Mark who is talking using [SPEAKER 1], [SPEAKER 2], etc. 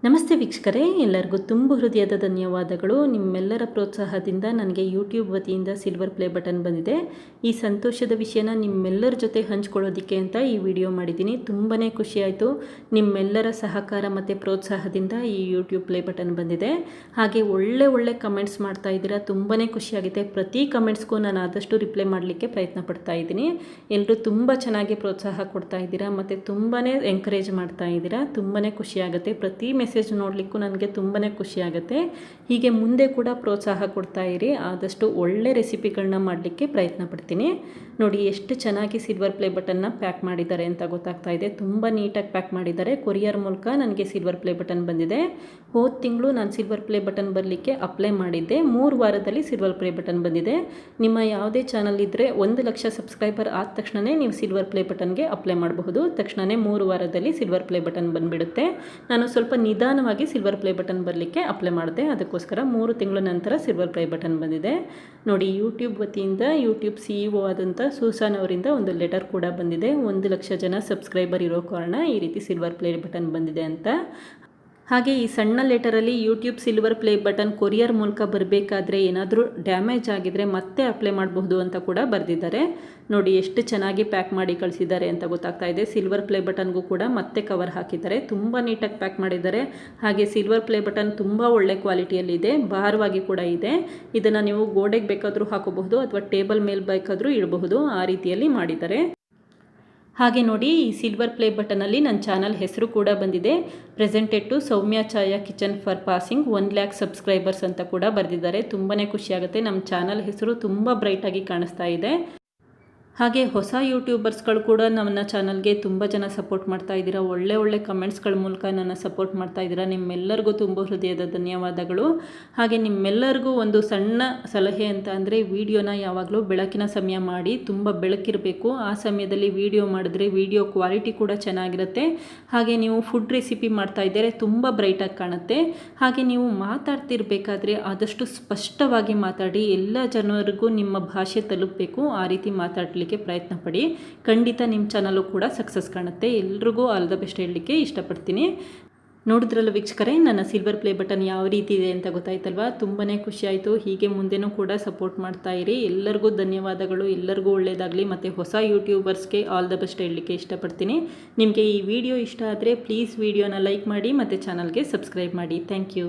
[SPEAKER 1] ನಮಸ್ತೆ ವೀಕ್ಷಕರೇ, ಎಲ್ಲರಿಗೂ ತುಂಬ ಹೃದಯದ ಧನ್ಯವಾದಗಳು. ನಿಮ್ಮೆಲ್ಲರ ಪ್ರೋತ್ಸಾಹದಿಂದ ನನಗೆ ಯೂಟ್ಯೂಬ್ ವತಿಯಿಂದ ಸಿಲ್ವರ್ ಪ್ಲೇ ಬಟನ್ ಬಂದಿದೆ. ಈ ಸಂತೋಷದ ವಿಷಯನ ನಿಮ್ಮೆಲ್ಲರ ಜೊತೆ ಹಂಚ್ಕೊಳ್ಳೋದಕ್ಕೆ ಅಂತ ಈ ವಿಡಿಯೋ ಮಾಡಿದ್ದೀನಿ. ತುಂಬಾ ಖುಷಿಯಾಯಿತು. ನಿಮ್ಮೆಲ್ಲರ ಸಹಕಾರ ಮತ್ತು ಪ್ರೋತ್ಸಾಹದಿಂದ ಈ ಯೂಟ್ಯೂಬ್ ಪ್ಲೇ ಬಟನ್ ಬಂದಿದೆ. ಹಾಗೆ ಒಳ್ಳೆ ಕಮೆಂಟ್ಸ್ ಮಾಡ್ತಾ ಇದ್ದೀರಾ, ತುಂಬಾ ಖುಷಿಯಾಗಿದೆ. ಪ್ರತಿ ಕಮೆಂಟ್ಸ್ಗೂ ನಾನು ಆದಷ್ಟು ರಿಪ್ಲೈ ಮಾಡಲಿಕ್ಕೆ ಪ್ರಯತ್ನ ಪಡ್ತಾ ಇದ್ದೀನಿ. ಎಲ್ಲರೂ ತುಂಬ ಚೆನ್ನಾಗಿ ಪ್ರೋತ್ಸಾಹ ಕೊಡ್ತಾ ಇದ್ದೀರಾ ಮತ್ತು ತುಂಬಾ ಎಂಕರೇಜ್ ಮಾಡ್ತಾ ಇದ್ದೀರಾ. ತುಂಬಾ ಖುಷಿಯಾಗುತ್ತೆ. ಪ್ರತಿ ಮೆಸೇಜ್ ನೋಡಲಿಕ್ಕೂ ನನಗೆ ತುಂಬಾ ಖುಷಿ ಆಗುತ್ತೆ. ಹೀಗೆ ಮುಂದೆ ಕೂಡ ಪ್ರೋತ್ಸಾಹ ಕೊಡ್ತಾ ಇರಿ. ಆದಷ್ಟು ಒಳ್ಳೆ ರೆಸಿಪಿಗಳನ್ನ ಮಾಡಲಿಕ್ಕೆ ಪ್ರಯತ್ನ ಪಡ್ತೀನಿ. ನೋಡಿ ಎಷ್ಟು ಚೆನ್ನಾಗಿ ಸಿಲ್ವರ್ ಪ್ಲೇ ಬಟನ್ನ ಪ್ಯಾಕ್ ಮಾಡಿದ್ದಾರೆ ಅಂತ ಗೊತ್ತಾಗ್ತಾ ಇದೆ. ತುಂಬ ನೀಟಾಗಿ ಪ್ಯಾಕ್ ಮಾಡಿದ್ದಾರೆ. ಕೊರಿಯರ್ ಮೂಲಕ ನನಗೆ ಸಿಲ್ವರ್ ಪ್ಲೇ ಬಟನ್ ಬಂದಿದೆ. ಹೋದ ತಿಂಗಳು ನಾನು ಸಿಲ್ವರ್ ಪ್ಲೇ ಬಟನ್ ಬರಲಿಕ್ಕೆ ಅಪ್ಲೈ ಮಾಡಿದ್ದೆ. 3 ವಾರದಲ್ಲಿ ಸಿಲ್ವರ್ ಪ್ಲೇ ಬಟನ್ ಬಂದಿದೆ. ನಿಮ್ಮ ಯಾವುದೇ ಚಾನಲ್ ಇದ್ದರೆ 1 ಲಕ್ಷ ಸಬ್ಸ್ಕ್ರೈಬರ್ ಆದ ತಕ್ಷಣವೇ ನೀವು ಸಿಲ್ವರ್ ಪ್ಲೇ ಬಟನ್ಗೆ ಅಪ್ಲೈ ಮಾಡಬಹುದು. ತಕ್ಷಣವೇ 3 ವಾರದಲ್ಲಿ ಸಿಲ್ವರ್ ಪ್ಲೇ ಬಟನ್ ಬಂದುಬಿಡುತ್ತೆ. ನಾನು ಸ್ವಲ್ಪ ನಿಧಾನವಾಗಿ ಸಿಲ್ವರ್ ಪ್ಲೇ ಬಟನ್ ಬರಲಿಕ್ಕೆ ಅಪ್ಲೈ ಮಾಡಿದೆ. ಅದಕ್ಕೋಸ್ಕರ 3 ತಿಂಗಳ ನಂತರ ಸಿಲ್ವರ್ ಪ್ಲೇ ಬಟನ್ ಬಂದಿದೆ. ನೋಡಿ, ಯೂಟ್ಯೂಬ್ ವತಿಯಿಂದ ಯೂಟ್ಯೂಬ್ CEO ಆದಂಥ ಸೂಸನ್ ಅವರಿಂದ ಒಂದು ಲೆಟರ್ ಕೂಡ ಬಂದಿದೆ. 1 ಲಕ್ಷ ಜನ ಸಬ್ಸ್ಕ್ರೈಬರ್ ಇರೋ ಕಾರಣ ಈ ರೀತಿ ಸಿಲ್ವರ್ ಪ್ಲೇ ಬಟನ್ ಬಂದಿದೆ ಅಂತ. ಹಾಗೆ ಈ ಸಣ್ಣ ಲೆಟರಲ್ಲಿ YouTube silver play button courier ಮೂಲಕ ಬರಬೇಕಾದ್ರೆ ಏನಾದರೂ ಡ್ಯಾಮೇಜ್ ಆಗಿದ್ರೆ ಮತ್ತೆ ಅಪ್ಲೈ ಮಾಡಬಹುದು ಅಂತ ಕೂಡ ಬರೆದಿದ್ದಾರೆ. ನೋಡಿ ಎಷ್ಟು ಚೆನ್ನಾಗಿ ಪ್ಯಾಕ್ ಮಾಡಿ ಕಳಿಸಿದ್ದಾರೆ ಅಂತ ಗೊತ್ತಾಗ್ತಾ ಇದೆ. ಸಿಲ್ವರ್ ಪ್ಲೇ ಬಟನ್ಗೂ ಕೂಡ ಮತ್ತೆ ಕವರ್ ಹಾಕಿದ್ದಾರೆ. ತುಂಬ ನೀಟಾಗಿ ಪ್ಯಾಕ್ ಮಾಡಿದ್ದಾರೆ. ಹಾಗೆ ಸಿಲ್ವರ್ ಪ್ಲೇ ಬಟನ್ ತುಂಬ ಒಳ್ಳೆ ಕ್ವಾಲಿಟಿಯಲ್ಲಿದೆ, ಭಾರವಾಗಿ ಕೂಡ ಇದೆ. ಇದನ್ನು ನೀವು ಗೋಡೆಗೆ ಬೇಕಾದರೂ ಹಾಕೋಬಹುದು ಅಥವಾ ಟೇಬಲ್ ಮೇಲೆ ಬೇಕಾದರೂ ಇಡಬಹುದು. ಆ ರೀತಿಯಲ್ಲಿ ಮಾಡಿದ್ದಾರೆ. ಹಾಗೆ ನೋಡಿ, ಈ ಸಿಲ್ವರ್ ಪ್ಲೇ ಬಟನಲ್ಲಿ ನನ್ನ ಚಾನಲ್ ಹೆಸರು ಕೂಡ ಬಂದಿದೆ. Presented to Soumya Chhaya Kitchen for passing 1 lakh subscribers ಅಂತ ಕೂಡ ಬರೆದಿದ್ದಾರೆ. ತುಂಬಾ ಖುಷಿಯಾಗುತ್ತೆ. ನಮ್ಮ ಚಾನಲ್ ಹೆಸರು ತುಂಬ ಬ್ರೈಟಾಗಿ ಕಾಣಿಸ್ತಾ ಇದೆ. ಹಾಗೆ ಹೊಸ ಯೂಟ್ಯೂಬರ್ಸ್ಗಳು ಕೂಡ ನನ್ನ ಚಾನಲ್ಗೆ ತುಂಬ ಜನ ಸಪೋರ್ಟ್ ಮಾಡ್ತಾ ಇದ್ದೀರಾ. ಒಳ್ಳೆ ಕಮೆಂಟ್ಸ್ಗಳ ಮೂಲಕ ನನ್ನ ಸಪೋರ್ಟ್ ಮಾಡ್ತಾ ಇದ್ದೀರಾ. ನಿಮ್ಮೆಲ್ಲರಿಗೂ ತುಂಬ ಹೃದಯದ ಧನ್ಯವಾದಗಳು. ಹಾಗೆ ನಿಮ್ಮೆಲ್ಲರಿಗೂ ಒಂದು ಸಣ್ಣ ಸಲಹೆ ಅಂತ ಅಂದರೆ, ವಿಡಿಯೋನ ಯಾವಾಗಲೂ ಬೆಳಕಿನ ಸಮಯ ಮಾಡಿ. ತುಂಬ ಬೆಳಕಿರಬೇಕು. ಆ ಸಮಯದಲ್ಲಿ ವಿಡಿಯೋ ಮಾಡಿದ್ರೆ ವಿಡಿಯೋ ಕ್ವಾಲಿಟಿ ಕೂಡ ಚೆನ್ನಾಗಿರುತ್ತೆ. ಹಾಗೆ ನೀವು ಫುಡ್ ರೆಸಿಪಿ ಮಾಡ್ತಾ ಇದ್ದರೆ ತುಂಬ ಬ್ರೈಟಾಗಿ ಕಾಣುತ್ತೆ. ಹಾಗೆ ನೀವು ಮಾತಾಡ್ತಿರ್ಬೇಕಾದ್ರೆ ಆದಷ್ಟು ಸ್ಪಷ್ಟವಾಗಿ ಮಾತಾಡಿ. ಎಲ್ಲ ಜನರಿಗೂ ನಿಮ್ಮ ಭಾಷೆ ತಲುಪಬೇಕು. ಆ ರೀತಿ ಮಾತಾಡಲಿಕ್ಕೆ ಪ್ರಯತ್ನ ಪಡಿ. ಖಂಡಿತ ನಿಮ್ಮ ಚಾನಲು ಕೂಡ ಸಕ್ಸಸ್ ಕಾಣುತ್ತೆ. ಎಲ್ರಿಗೂ ಆಲ್ ದ ಬೆಸ್ಟ್ ಹೇಳಲಿಕ್ಕೆ ಇಷ್ಟಪಡ್ತೀನಿ. ನೋಡಿದ್ರಲ್ಲ ವೀಕ್ಷಕರೇ, ನನ್ನ ಸಿಲ್ವರ್ ಪ್ಲೇ ಬಟನ್ ಯಾವ ರೀತಿ ಇದೆ ಅಂತ ಗೊತ್ತಾಯ್ತಲ್ವಾ? ತುಂಬಾ ಖುಷಿಯಾಯಿತು. ಹೀಗೆ ಮುಂದೆನೂ ಕೂಡ ಸಪೋರ್ಟ್ ಮಾಡ್ತಾ ಇರಿ. ಎಲ್ಲರಿಗೂ ಧನ್ಯವಾದಗಳು. ಎಲ್ಲರಿಗೂ ಒಳ್ಳೆಯದಾಗಲಿ. ಮತ್ತು ಹೊಸ ಯೂಟ್ಯೂಬರ್ಸ್ಗೆ ಆಲ್ ದ ಬೆಸ್ಟ್ ಹೇಳಲಿಕ್ಕೆ ಇಷ್ಟಪಡ್ತೀನಿ. ನಿಮಗೆ ಈ ವಿಡಿಯೋ ಇಷ್ಟ ಆದರೆ ಪ್ಲೀಸ್ ವಿಡಿಯೋನ ಲೈಕ್ ಮಾಡಿ ಮತ್ತು ಚಾನಲ್ಗೆ ಸಬ್ಸ್ಕ್ರೈಬ್ ಮಾಡಿ. Thank you.